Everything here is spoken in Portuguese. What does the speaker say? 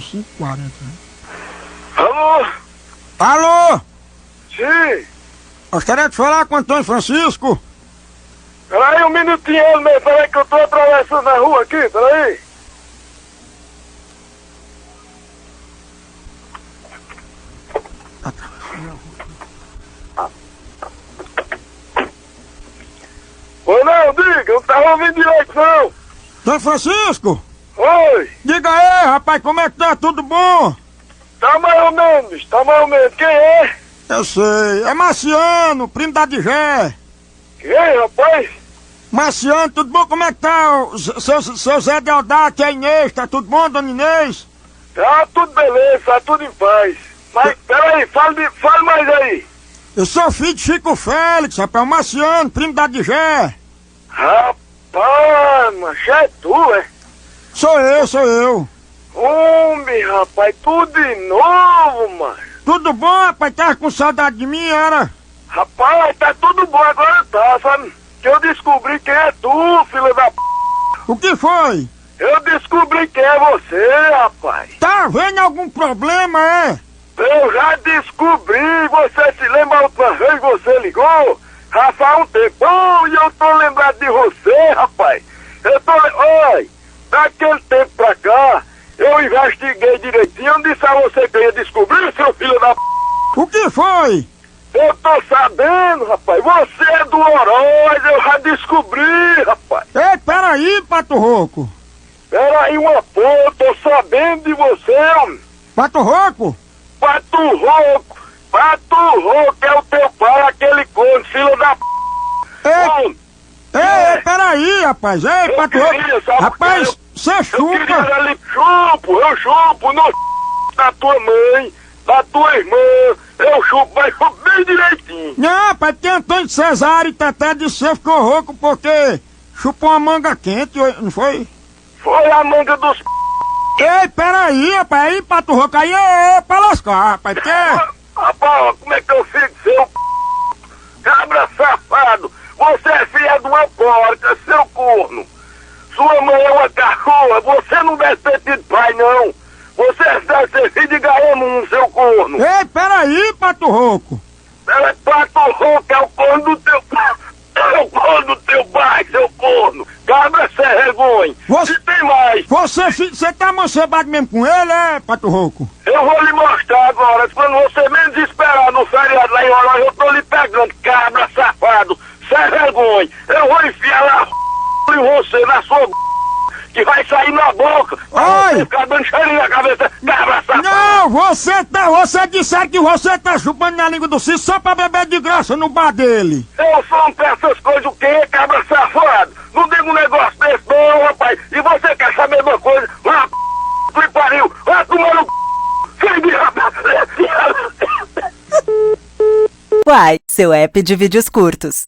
São 5h40, né? Alô? Alô? Sim. Gostaria de falar com o Antônio Francisco. Peraí um minutinho, meu. Peraí que eu tô atravessando a rua aqui, peraí. Oi, não, diga, eu não tava ouvindo direito, não. Antônio Francisco? Oi, Diga aí, rapaz, como é que tá? Tudo bom? tá mais ou menos, tá mais ou menos. Quem é? Eu sei. É Marciano, primo da Digé. Quem, rapaz? Marciano, tudo bom? Como é que tá o seu Zé Deodato e a Inês? Tá tudo bom, dona Inês? Tá tudo beleza, tá tudo em paz. Mas, peraí, fale mais aí. Eu sou filho de Chico Félix, rapaz, o Marciano, primo da Digé. Rapaz, macho, é tu, é? Sou eu. Homem, rapaz, tudo de novo, macho. Tudo bom, rapaz? Tava com saudade de mim, era? Rapaz, tá tudo bom agora, tá, sabe? Que eu descobri quem é tu, filho da p... O que foi? Eu descobri quem é você, rapaz. Tá havendo algum problema, é? Eu já descobri, você se lembra a última vez que você ligou? Já faz um tempão e eu tô lembrado de você, rapaz. Oi, daquele tempo pra cá, eu investiguei direitinho, eu disse a você que eu ia descobrir, seu filho da p... O que foi? Eu tô sabendo, rapaz, você é do Oroz, eu já descobri, rapaz. Ei, peraí, Pato Rouco. Peraí uma porra, eu tô sabendo de você, homem. Pato Rouco? Pato Rouco é o teu pai, aquele corno, filho da p... Homem, Ei, peraí, rapaz. Ei, Pato queria, Rouco. sabe, Rapaz, você eu queria chupa. ali, eu chupo no da tua mãe, da tua irmã, eu chupo, mas chupo bem direitinho. Não, rapaz, tem Antônio Cesário e Teté disse que você ficou rouco porque chupou uma manga quente, não foi? Foi a manga dos p... Ei, peraí, rapaz, aí, Pato Rouco, aí é pra lascar, rapaz, porque... Rapaz, como é que eu fico, seu p... cabra safado? Você é filha de uma porca, seu corno. Sua mãe é uma cachorra, você não deve ter tido pai, não. Você deve ser filho de Gaemum, seu corno. Ei, peraí, Pato Rouco. Ela é Pato Rouco, é o corno do teu... É o corno do teu pai, seu corno. Cabra sem vergonha. Você- E tem mais. Você tá mancebado mesmo com ele, é, Pato Rouco? Eu vou lhe mostrar agora, quando você menos esperar no feriado lá em Oroz, eu tô lhe pegando, cabra safado, sem vergonha. Eu vou enfiar lá em você, na sua que vai sair na boca. Pra Ai! você ficar dando cheirinho na cabeça, cabra safado. Não, você disser que você tá chupando na língua do Cis só pra beber de graça no bar dele. Eu só não peço essas coisas, o quê, cabra safado? Não diga um negócio desse não, rapaz. E você quer saber uma coisa? Lá, que pariu, vai tomar no filho de rapaz. Uai, seu app de vídeos curtos.